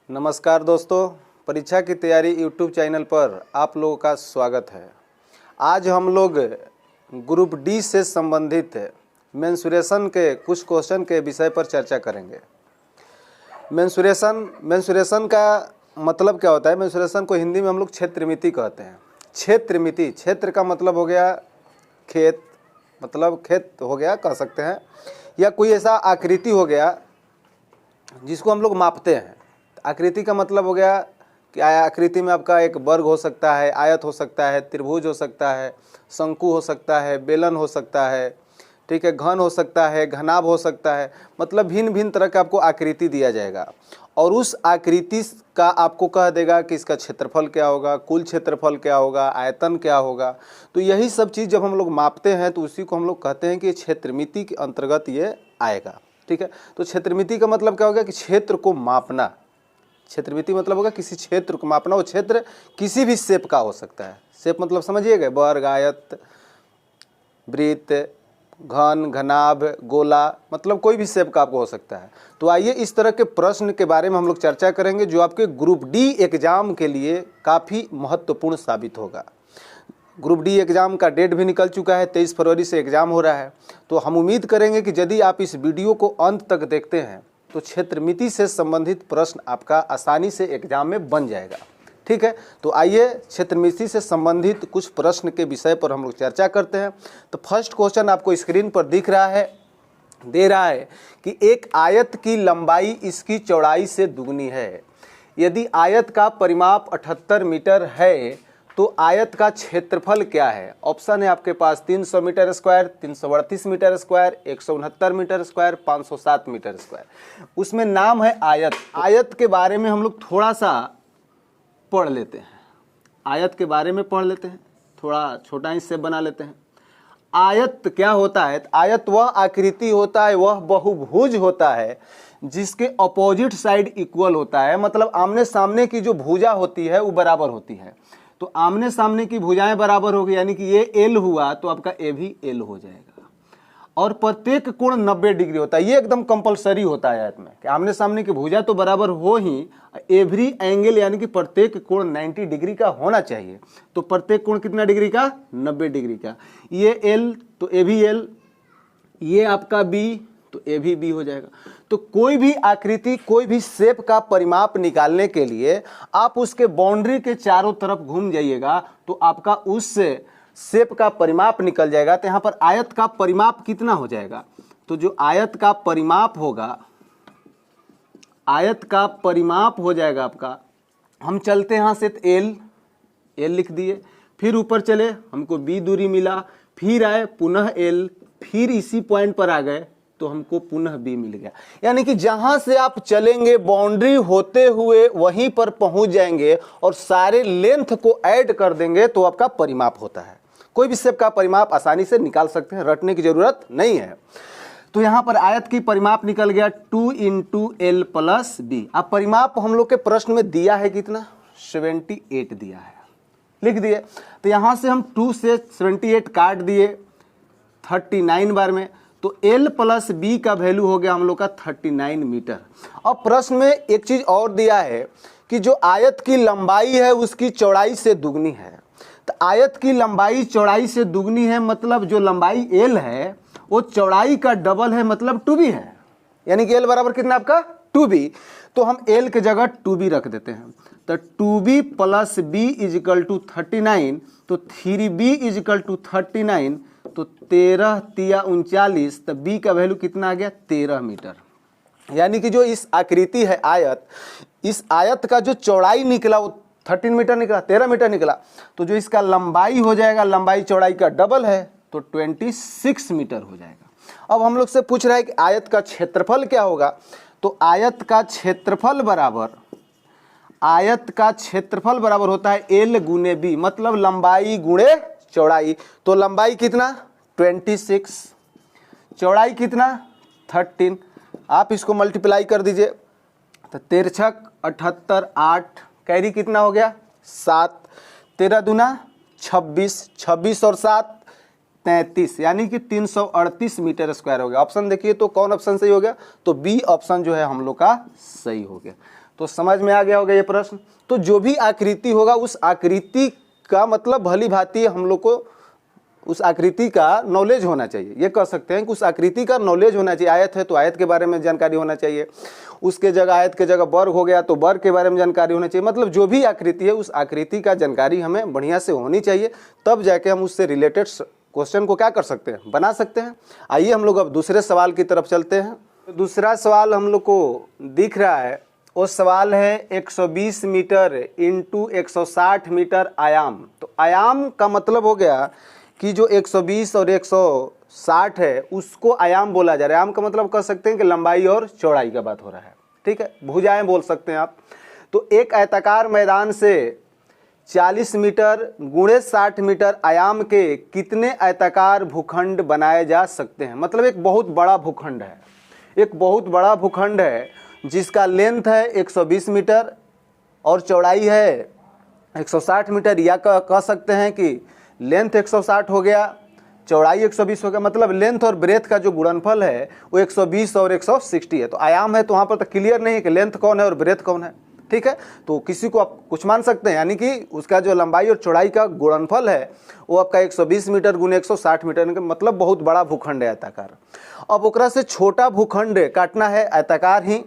नमस्कार दोस्तों, परीक्षा की तैयारी यूट्यूब चैनल पर आप लोगों का स्वागत है। आज हम लोग ग्रुप डी से संबंधित मेंसुरेशन के कुछ क्वेश्चन के विषय पर चर्चा करेंगे। मेंसुरेशन का मतलब क्या होता है? मेंसुरेशन को हिंदी में हम लोग क्षेत्रमिति कहते हैं। क्षेत्रमिति, क्षेत्र का मतलब हो गया खेत, मतलब खेत हो गया कह सकते हैं, या कोई ऐसा आकृति हो गया जिसको हम लोग मापते हैं। आकृति का मतलब हो गया कि आकृति में आपका एक वर्ग हो सकता है, आयत हो सकता है, त्रिभुज हो सकता है, शंकु हो सकता है, बेलन हो सकता है, ठीक है, घन हो सकता है, घनाभ हो सकता है। मतलब भिन्न भिन्न तरह का आपको आकृति दिया जाएगा और उस आकृति का आपको कह देगा कि इसका क्षेत्रफल क्या होगा, कुल क्षेत्रफल क्या होगा, आयतन क्या होगा। तो यही सब चीज़ जब हम लोग मापते हैं तो उसी को हम लोग कहते हैं कि क्षेत्रमिति के अंतर्गत ये आएगा। ठीक है, तो क्षेत्रमिति का मतलब क्या होगा कि क्षेत्र को मापना। क्षेत्रमिति मतलब होगा किसी क्षेत्र को मापना। वो क्षेत्र किसी भी शेप का हो सकता है। शेप मतलब समझिएगा, वर्ग, आयत, वृत्त, घन, घनाभ, गोला, मतलब कोई भी शेप का आपको हो सकता है। तो आइए इस तरह के प्रश्न के बारे में हम लोग चर्चा करेंगे जो आपके ग्रुप डी एग्जाम के लिए काफ़ी महत्वपूर्ण साबित होगा। ग्रुप डी एग्ज़ाम का डेट भी निकल चुका है, 23 फरवरी से एग्ज़ाम हो रहा है। तो हम उम्मीद करेंगे कि यदि आप इस वीडियो को अंत तक देखते हैं तो क्षेत्रमिति से संबंधित प्रश्न आपका आसानी से एग्जाम में बन जाएगा। ठीक है, तो आइए क्षेत्रमिति से संबंधित कुछ प्रश्न के विषय पर हम लोग चर्चा करते हैं। तो फर्स्ट क्वेश्चन आपको स्क्रीन पर दिख रहा है, दे रहा है कि एक आयत की लंबाई इसकी चौड़ाई से दुगनी है। यदि आयत का परिमाप 78 मीटर है तो आयत का क्षेत्रफल क्या है? ऑप्शन है आपके पास 300 metre square, 338 metre square, 169 metre square, 507 metre square. उसमें नाम है आयत। आयत के बारे में हम लोग थोड़ा सा पढ़ लेते हैं। आयत के बारे में पढ़ लेते हैं, थोड़ा छोटा हिस्से बना लेते हैं। आयत क्या होता है? आयत वह आकृति होता है, वह बहुभुज होता है जिसके अपोजिट साइड इक्वल होता है। मतलब आमने सामने की जो भुजा होती है वो बराबर होती है। तो आमने सामने की भुजाएं बराबर होगी, यानी कि ये एल हुआ तो आपका ए भी एल हो जाएगा। और प्रत्येक कोण 90 डिग्री होता है। ये एकदम कंपलसरी होता है आयत में कि आमने सामने की भुजा तो बराबर हो ही, एवरी एंगल यानी कि प्रत्येक कोण 90 डिग्री का होना चाहिए। तो प्रत्येक कोण कितना डिग्री का? 90 डिग्री का। ये एल तो ए भी एल, ये आपका बी तो ए भी बी हो जाएगा। तो कोई भी आकृति, कोई भी शेप का परिमाप निकालने के लिए आप उसके बाउंड्री के चारों तरफ घूम जाइएगा तो आपका उस शेप का परिमाप निकल जाएगा। तो यहाँ पर आयत का परिमाप कितना हो जाएगा? तो जो आयत का परिमाप होगा, आयत का परिमाप हो जाएगा आपका, हम चलते हैं यहाँ से एल लिख दिए, फिर ऊपर चले, हमको बी दूरी मिला, फिर आए पुनः एल, फिर इसी पॉइंट पर आ गए तो हमको पुनः बी मिल गया। यानी कि जहां से आप चलेंगे बाउंड्री होते हुए वहीं पर पहुंच जाएंगे और सारे लेंथ को ऐड कर देंगे तो आपका परिमाप होता है। कोई भी शेप का परिमाप आसानी से निकाल सकते हैं, रटने की जरूरत नहीं है। तो यहां पर आयत की परिमाप निकल गया 2 × L + B। अब परिमाप हम लोग के प्रश्न में दिया है कितना? 78 दिया है, लिख दिए। तो यहां से हम 2 से 78 काट दिए 39 बार में, तो L + B का वैल्यू हो गया हम लोग का 39 मीटर। अब प्रश्न में एक चीज और दिया है कि जो आयत की लंबाई है उसकी चौड़ाई से दुगनी है। तो आयत की लंबाई चौड़ाई से दुगनी है मतलब जो लंबाई L है वो चौड़ाई का डबल है, मतलब 2B है। यानी कि L बराबर कितना आपका? 2B। तो हम L के जगह 2B रख देते हैं। तो 2B + B = 39, तो 3B = 39, तो 13 × 39, तो B का वैल्यू कितना आ गया? 13 मीटर। यानी कि जो इस आकृति है आयत, इस आयत का जो चौड़ाई निकला वो 13 मीटर निकला, 13 मीटर निकला। तो जो इसका लंबाई हो जाएगा, लंबाई चौड़ाई का डबल है तो 26 मीटर हो जाएगा। अब हम लोग से पूछ रहा है कि आयत का क्षेत्रफल क्या होगा? तो आयत का क्षेत्रफल बराबर होता है L × B, मतलब लंबाई गुणे चौड़ाई। तो लंबाई कितना? 26, चौड़ाई कितना? 13। आप इसको मल्टीप्लाई कर दीजिए तो 13 × 78, 8, कैरी कितना हो गया? 7, 13 दूना 26, 26 और 7 33, यानी कि 338 मीटर स्क्वायर हो गया। ऑप्शन देखिए तो कौन ऑप्शन सही हो गया? तो बी ऑप्शन जो है हम लोग का सही हो गया। तो समझ में आ गया होगा ये प्रश्न। तो जो भी आकृति होगा उस आकृति का मतलब भली भांति हम लोग को उस आकृति का नॉलेज होना चाहिए। ये कह सकते हैं कि उस आकृति का नॉलेज होना चाहिए। आयत है तो आयत के बारे में जानकारी होना चाहिए, उसके जगह आयत के जगह वर्ग हो गया तो वर्ग के बारे में जानकारी होना चाहिए। मतलब जो भी आकृति है उस आकृति का जानकारी हमें बढ़िया से होनी चाहिए, तब जाके हम उससे रिलेटेड क्वेश्चन को क्या कर सकते हैं, बना सकते हैं। आइए हम लोग अब दूसरे सवाल की तरफ चलते हैं। तो दूसरा सवाल हम लोग को दिख रहा है, वो सवाल है 120 मीटर इंटू 160 मीटर आयाम। तो आयाम का मतलब हो गया कि जो 120 और 160 है उसको आयाम बोला जा रहा है। आयाम का मतलब कह सकते हैं कि लंबाई और चौड़ाई का बात हो रहा है, ठीक है, भुजाएं बोल सकते हैं आप। तो एक आयताकार मैदान से 40 मीटर गुणे 60 मीटर आयाम के कितने आयताकार भूखंड बनाए जा सकते हैं। मतलब एक बहुत बड़ा भूखंड है, एक बहुत बड़ा भूखंड है जिसका लेंथ है 120 मीटर और चौड़ाई है 160 मीटर। या कह सकते हैं कि लेंथ 160 हो गया, चौड़ाई 120 हो गया। मतलब लेंथ और ब्रेथ का जो गुणनफल है वो 120 और 160 है। तो आयाम है तो वहाँ पर तो क्लियर नहीं है कि लेंथ कौन है और ब्रेथ कौन है, ठीक है। तो किसी को आप कुछ मान सकते हैं, यानी कि उसका जो लंबाई और चौड़ाई का गुणनफल है वो आपका 120 मीटर गुने 160 मीटर, मतलब बहुत बड़ा भूखंड है आयताकार। अब ओकरा से छोटा भूखंड काटना है आयताकार ही,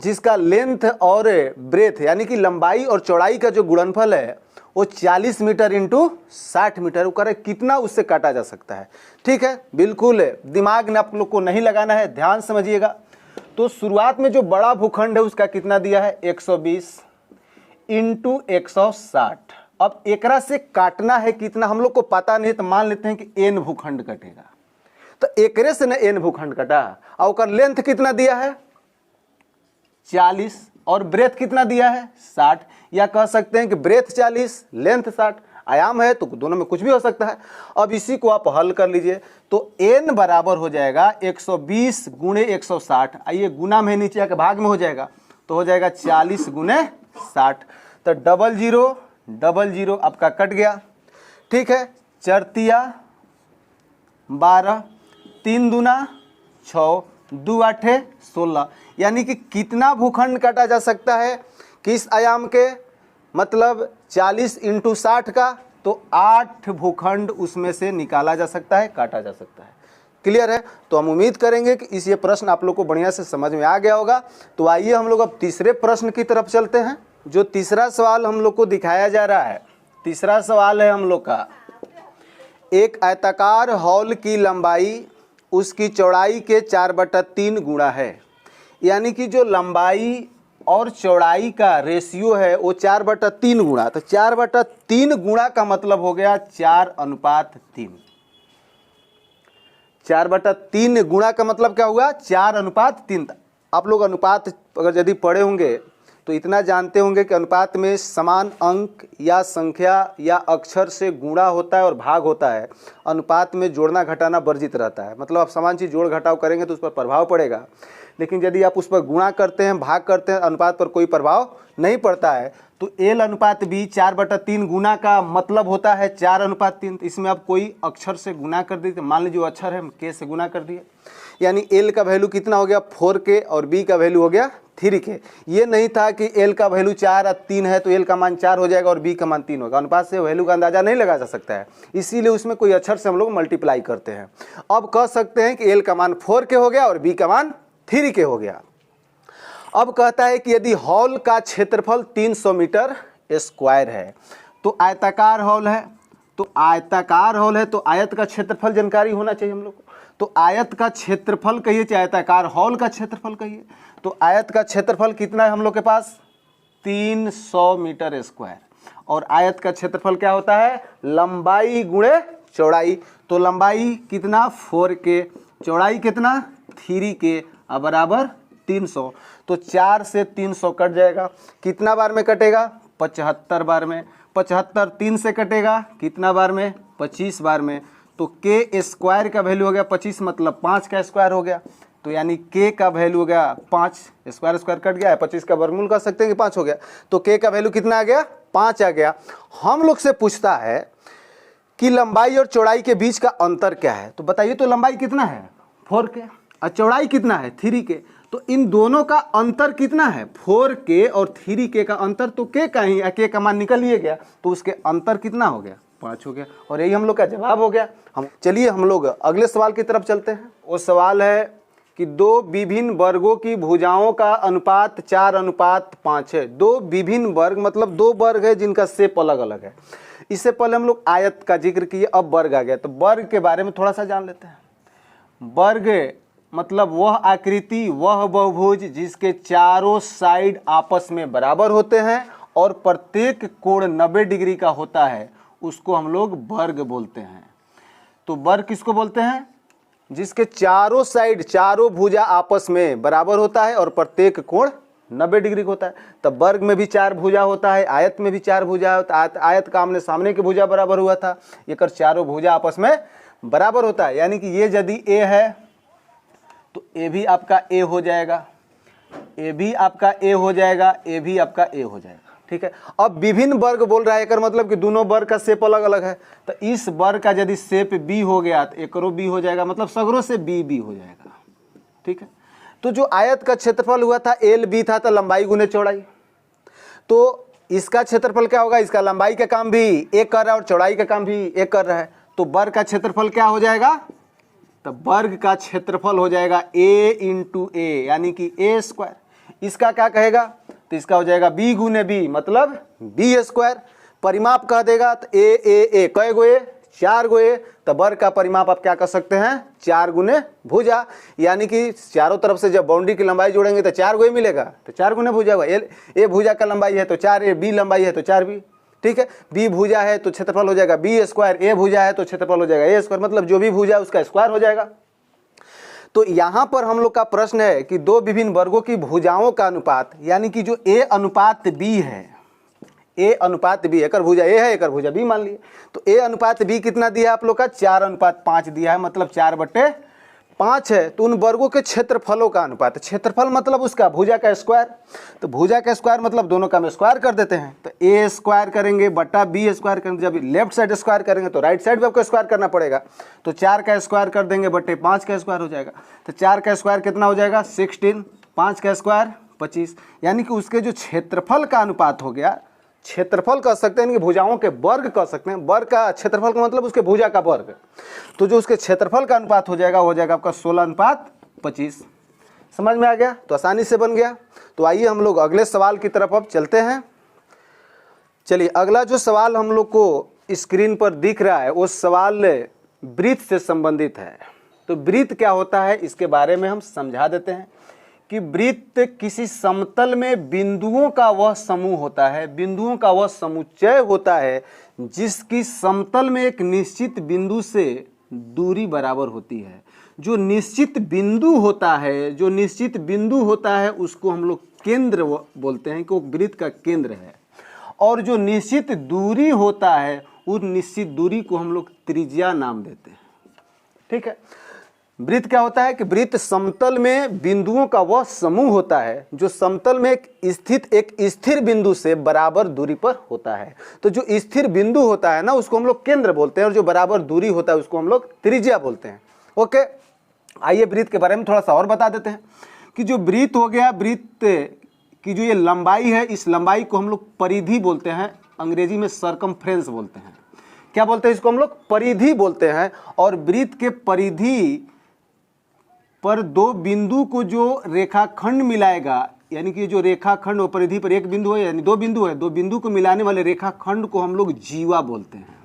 जिसका लेंथ और ब्रेथ यानी कि लंबाई और चौड़ाई का जो गुणनफल है वो 40 मीटर इंटू 60 मीटर। वो कितना उससे काटा जा सकता है, ठीक है। बिल्कुल दिमाग ने आप लोग को नहीं लगाना है, ध्यान समझिएगा। तो शुरुआत में जो बड़ा भूखंड है उसका कितना दिया है 120 इंटू 160। अब एकरा से काटना है कितना हम लोग को पता नहीं, तो मान लेते हैं कि n भूखंड कटेगा। तो एकरे से ना n भूखंड कटा और उसका लेंथ कितना दिया है 40 और ब्रेथ कितना दिया है 60। या कह सकते हैं कि ब्रेथ 40 लेंथ 60। आयाम है तो दोनों में कुछ भी हो सकता है। अब इसी को आप हल कर लीजिए तो n बराबर हो जाएगा 120 गुणे 160। आइए गुना में नीचे आके भाग में हो जाएगा तो हो जाएगा 40 गुणे 60। तो 00 आपका कट गया, ठीक है। 4 तिया 12, 3 दूना 6, 2 आठे 16। यानी कि कितना भूखंड काटा जा सकता है किस आयाम के, मतलब 40 इंटू 60 का, तो 8 भूखंड उसमें से निकाला जा सकता है, काटा जा सकता है। क्लियर है। तो हम उम्मीद करेंगे कि इस ये प्रश्न आप लोग को बढ़िया से समझ में आ गया होगा। तो आइए हम लोग अब तीसरे प्रश्न की तरफ चलते हैं। जो तीसरा सवाल हम लोग को दिखाया जा रहा है, तीसरा सवाल है हम लोग का, एक आयताकार हॉल की लंबाई उसकी चौड़ाई के 4/3 गुणा है। यानी कि जो लंबाई और चौड़ाई का रेशियो है वो 4/3 गुणा। तो 4/3 गुणा का मतलब हो गया 4:3। 4/3 गुणा का मतलब क्या हुआ 4:3। आप लोग अनुपात अगर यदि पढ़े होंगे तो इतना जानते होंगे कि अनुपात में समान अंक या संख्या या अक्षर से गुणा होता है और भाग होता है। अनुपात में जोड़ना घटाना वर्जित रहता है। मतलब आप समान चीज़ जोड़ घटाव करेंगे तो उस पर प्रभाव पड़ेगा, लेकिन यदि आप उस पर गुणा करते हैं, भाग करते हैं, अनुपात पर कोई प्रभाव नहीं पड़ता है। तो L अनुपात B 4/3 गुना का मतलब होता है 4:3। इसमें आप कोई अक्षर से गुना कर दीजिए, मान लीजिए जो अक्षर है हम K से गुना कर दिए, यानी L का वैल्यू कितना हो गया 4K और B का वैल्यू हो गया 3K। ये नहीं था कि L का वैल्यू 4 और 3 है तो L का मान 4 हो जाएगा और B का मान 3 होगा। अनुपात से वैल्यू का अंदाजा नहीं लगा जा सकता है, इसीलिए उसमें कोई अक्षर से हम लोग मल्टीप्लाई करते हैं। अब कह सकते हैं कि L का मान 4K हो गया और B का मान 3K हो गया। अब कहता है कि यदि हॉल का क्षेत्रफल 300 मीटर स्क्वायर है, तो आयताकार हॉल है, तो आयताकार हॉल है तो आयत का क्षेत्रफल जानकारी होना चाहिए हम लोग को। तो आयत का क्षेत्रफल कहिए चाहे आयताकार हॉल का क्षेत्रफल कहिए, तो आयत का क्षेत्रफल कितना है हम लोग के पास 300 मीटर स्क्वायर। और आयत का क्षेत्रफल क्या होता है लंबाई गुणे चौड़ाई। तो लंबाई कितना 4K, चौड़ाई कितना 3K बराबर 300। तो 4 से 300 कट जाएगा, कितना बार में कटेगा 75 बार में। 75 3 से कटेगा कितना बार में 25 बार में। तो K स्क्वायर का वैल्यू हो गया 25, मतलब 5 का स्क्वायर हो गया। तो यानी K का वैल्यू हो गया 5, स्क्वायर स्क्वायर कट गया है, 25 का वर्गमूल कर सकते हैं कि 5 हो गया। तो K का वैल्यू कितना आ गया 5 आ गया। हम लोग से पूछता है कि लंबाई और चौड़ाई के बीच का अंतर क्या है। तो बताइए तो लंबाई कितना है 4K और चौड़ाई कितना है 3K। तो इन दोनों का अंतर कितना है, 4k और 3k का अंतर, तो k का ही k का मान निकल ही गया, तो उसके अंतर कितना हो गया, 5 हो गया, और यही हम लोग का जवाब हो गया। चलिए हम लोग अगले सवाल की तरफ चलते हैं। वो सवाल है कि दो विभिन्न वर्गों की भुजाओं का अनुपात 4:5 है। दो विभिन्न वर्ग मतलब दो वर्ग है जिनका शेप अलग अलग है। इससे पहले हम लोग आयत का जिक्र किए, अब वर्ग आ गया, तो वर्ग के बारे में थोड़ा सा जान लेते हैं। वर्ग मतलब वह आकृति, वह बहुभुज जिसके चारों साइड आपस में बराबर होते हैं और प्रत्येक कोण 90 डिग्री का होता है, उसको हम लोग वर्ग बोलते हैं। तो वर्ग किसको बोलते हैं, जिसके चारों साइड, चारों भुजा आपस में बराबर होता है और प्रत्येक कोण 90 डिग्री का होता है। तब वर्ग में भी 4 भुजा होता है, आयत में भी 4 भुजा होता है। आयत का आमने सामने की भुजा बराबर हुआ था, ये कर चारों भुजा आपस में बराबर होता है। यानी कि ये यदि ए है तो ए भी आपका ए हो जाएगा, ए भी आपका ए हो जाएगा, ए भी आपका ए हो जाएगा, ठीक है। अब विभिन्न वर्ग बोल रहा है, एक मतलब कि दोनों वर्ग का शेप अलग अलग है, तो इस वर्ग का यदि शेप बी हो गया तो एकरो बी हो जाएगा, मतलब सगरों से बी बी हो जाएगा, ठीक है। तो जो आयत का क्षेत्रफल हुआ था एल बी था, तो लंबाई गुने चौड़ाई, तो इसका क्षेत्रफल क्या होगा, इसका लंबाई का काम भी एक कर रहा है और चौड़ाई का काम भी एक कर रहा है, तो वर्ग का क्षेत्रफल क्या हो जाएगा, तो वर्ग का क्षेत्रफल हो जाएगा a इंटू ए, यानी कि ए स्क्वायर। इसका क्या कहेगा, तो इसका हो जाएगा b गुने बी, मतलब बी स्क्वायर। परिमाप कह देगा तो ए कई गो ए, 4 गो ए, तो वर्ग का परिमाप आप क्या कर सकते हैं, 4 गुने भुजा, यानी कि चारों तरफ से जब बाउंड्री की लंबाई जोड़ेंगे तो 4 गो ए मिलेगा, तो 4 गुने भुजा होगा। ए भुजा का लंबाई है तो 4 ए, बी लंबाई है तो 4 बी, ठीक है। बी भुजा है तो क्षेत्रफल हो जाएगा बी स्क्वायर, ए भुजा है तो क्षेत्रफल हो जाएगा ए स्क्वायर, मतलब जो भी भुजा है उसका स्क्वायर हो जाएगा। तो यहाँ पर हम लोग का प्रश्न है कि दो विभिन्न वर्गों की भुजाओं का अनुपात, यानी कि जो ए अनुपात बी है, ए अनुपात बी, एक भुजा ए है एक भुजा बी मान लिए, तो ए अनुपात बी कितना दिया है आप लोग का, 4:5 दिया है, मतलब 4/5 है। तो उन वर्गों के क्षेत्रफलों का अनुपात, क्षेत्रफल मतलब उसका भुजा का स्क्वायर, तो भुजा का स्क्वायर मतलब दोनों का हम स्क्वायर कर देते हैं, तो ए स्क्वायर करेंगे बटा बी स्क्वायर करेंगे, जब लेफ्ट साइड स्क्वायर करेंगे तो राइट साइड भी आपको स्क्वायर करना पड़ेगा, तो 4 का स्क्वायर कर देंगे बटे 5 का स्क्वायर हो जाएगा, तो 4 का स्क्वायर कितना हो जाएगा 16, 5 का स्क्वायर 25, यानी कि उसके जो क्षेत्रफल का अनुपात हो गया, क्षेत्रफल कह सकते हैं कि भुजाओं के वर्ग कह सकते हैं, वर्ग का क्षेत्रफल का मतलब उसके भुजा का वर्ग, तो जो उसके क्षेत्रफल का अनुपात हो जाएगा आपका 16:25। समझ में आ गया, तो आसानी से बन गया। तो आइए हम लोग अगले सवाल की तरफ अब चलते हैं। चलिए अगला जो सवाल हम लोग को स्क्रीन पर दिख रहा है वो सवाल वृत्त से संबंधित है। तो वृत्त क्या होता है इसके बारे में हम समझा देते हैं कि वृत्त किसी समतल में बिंदुओं का वह समूह होता है, बिंदुओं का वह समुच्चय होता है जिसकी समतल में एक निश्चित बिंदु से दूरी बराबर होती है। जो निश्चित बिंदु होता है, जो निश्चित बिंदु होता है उसको हम लोग केंद्र बोलते हैं कि वो वृत्त का केंद्र है, और जो निश्चित दूरी होता है उस निश्चित दूरी को हम लोग त्रिज्या नाम देते हैं, ठीक है। वृत्त क्या होता है कि वृत्त समतल में बिंदुओं का वह समूह होता है जो समतल में स्थित एक स्थिर बिंदु से बराबर दूरी पर होता है। तो जो स्थिर बिंदु होता है ना उसको हम लोग केंद्र बोलते हैं, और जो बराबर दूरी होता है उसको हम लोग त्रिज्या बोलते हैं। ओके, आइए वृत्त के बारे में थोड़ा सा और बता देते हैं कि जो वृत्त हो गया, वृत्त की जो ये लंबाई है, इस लंबाई को हम लोग परिधि बोलते हैं, अंग्रेजी में सरकमफ्रेंस बोलते हैं। क्या बोलते हैं इसको हम लोग, परिधि बोलते हैं। और वृत्त के परिधि पर दो बिंदु को जो रेखाखंड मिलाएगा, यानी कि जो रेखाखंड और परिधि पर एक बिंदु है यानी दो बिंदु है, दो बिंदु को मिलाने वाले रेखाखंड को हम लोग जीवा बोलते हैं।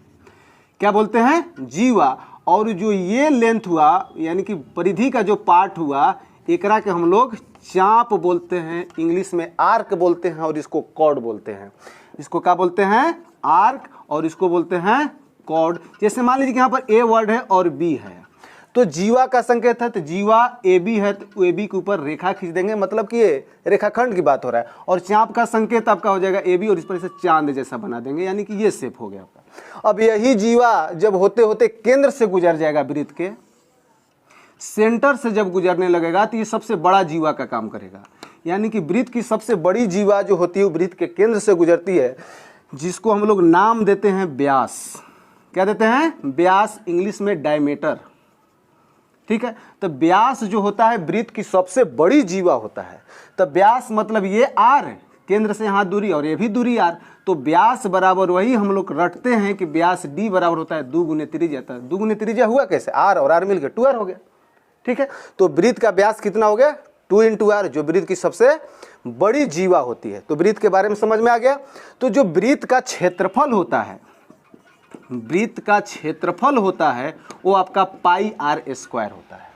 क्या बोलते हैं, जीवा। और जो ये लेंथ हुआ यानी कि परिधि का जो पार्ट हुआ, एकरा के हम लोग चाप बोलते हैं, इंग्लिश में आर्क बोलते हैं, और इसको कॉर्ड बोलते हैं। इसको क्या बोलते हैं, आर्क, और इसको बोलते हैं कॉर्ड। जैसे मान लीजिए कि यहाँ पर ए वर्ड है और बी है, तो जीवा का संकेत है, तो जीवा ए बी है तो ए बी के ऊपर रेखा खींच देंगे, मतलब कि ये रेखाखंड की बात हो रहा है। और चाप का संकेत आपका हो जाएगा ए बी, और इस पर इसे चांद जैसा बना देंगे, यानी कि ये शेप हो गया आपका। अब यही जीवा जब होते होते केंद्र से गुजर जाएगा, वृत्त के सेंटर से जब गुजरने लगेगा तो ये सबसे बड़ा जीवा का काम करेगा। यानी कि वृत्त की सबसे बड़ी जीवा जो होती है वो वृत्त के केंद्र से गुजरती है, जिसको हम लोग नाम देते हैं व्यास। क्या देते हैं, व्यास, इंग्लिश में डायमीटर। ठीक है। तो व्यास जो होता है वृत्त की सबसे बड़ी जीवा होता है। तो व्यास मतलब ये आर, केंद्र से यहाँ दूरी और ये भी दूरी आर, तो व्यास बराबर वही हम लोग रटते हैं कि व्यास डी बराबर होता है 2 गुने त्रिज्या। तो 2 गुने त्रिज्या हुआ कैसे, आर और आर मिलकर 2r हो गया। ठीक है, तो वृत्त का व्यास कितना हो गया 2 × r, जो वृत्त की सबसे बड़ी जीवा होती है। तो वृत्त के बारे में समझ में आ गया। तो जो वृत्त का क्षेत्रफल होता है, वृत्त का क्षेत्रफल होता है वो आपका पाई आर स्क्वायर होता है।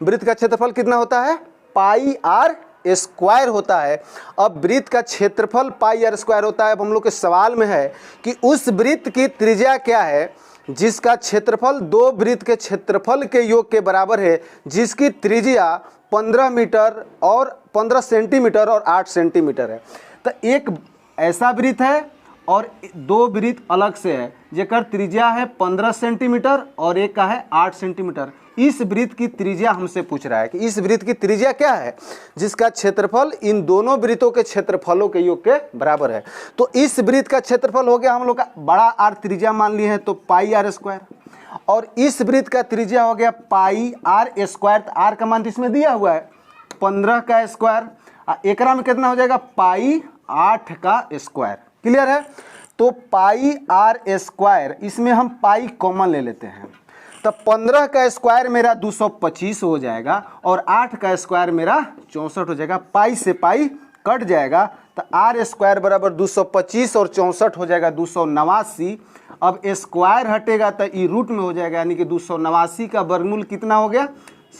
वृत्त का क्षेत्रफल कितना होता है, पाई आर स्क्वायर होता है। अब वृत्त का क्षेत्रफल पाई आर स्क्वायर होता है। अब हम लोग के सवाल में है कि उस वृत्त की त्रिज्या क्या है जिसका क्षेत्रफल दो वृत्त के क्षेत्रफल के योग के बराबर है, जिसकी त्रिज्या 15 मीटर और 15 सेंटीमीटर और 8 सेंटीमीटर है। तो एक ऐसा वृत्त है और दो वृत्त अलग से है, जेकर त्रिज्या है 15 सेंटीमीटर और एक का है 8 सेंटीमीटर। इस वृत्त की त्रिज्या हमसे पूछ रहा है कि इस वृत्त की त्रिज्या क्या है जिसका क्षेत्रफल इन दोनों वृत्तों के क्षेत्रफलों के योग के बराबर है। तो इस वृत्त का क्षेत्रफल हो गया हम लोग का बड़ा आर त्रिज्या मान लिए हैं, तो पाई आर स्क्वायर, और इस वृत्त का त्रिज्या हो गया पाई आर स्क्वायर। तो आर का मान इसमें दिया हुआ है 15 का स्क्वायर, एकरा में कितना हो जाएगा पाई 8 का स्क्वायर। क्लियर है। तो पाई आर स्क्वायर, इसमें हम पाई कॉमन ले लेते हैं, तब 15 का स्क्वायर मेरा 225 हो जाएगा और 8 का स्क्वायर मेरा 64 हो जाएगा। पाई से पाई कट जाएगा, तो आर स्क्वायर बराबर 225 और 64 हो जाएगा 289। अब स्क्वायर हटेगा तो ई रूट में हो जाएगा, यानी कि 289 का वर्गमूल कितना हो गया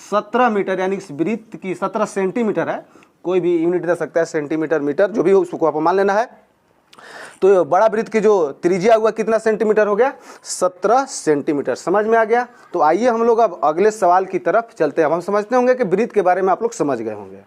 17 मीटर, यानी कि वृत्त की 17 सेंटीमीटर है। कोई भी यूनिट दे सकता है, सेंटीमीटर मीटर जो भी हो उसको आपको मान लेना है। तो बड़ा वृत्त की जो त्रिज्या हुआ कितना सेंटीमीटर हो गया 17 सेंटीमीटर। समझ में आ गया। तो आइए हम लोग अब अगले सवाल की तरफ चलते हैं। अब हम समझते होंगे कि वृत्त के बारे में आप लोग समझ गए होंगे।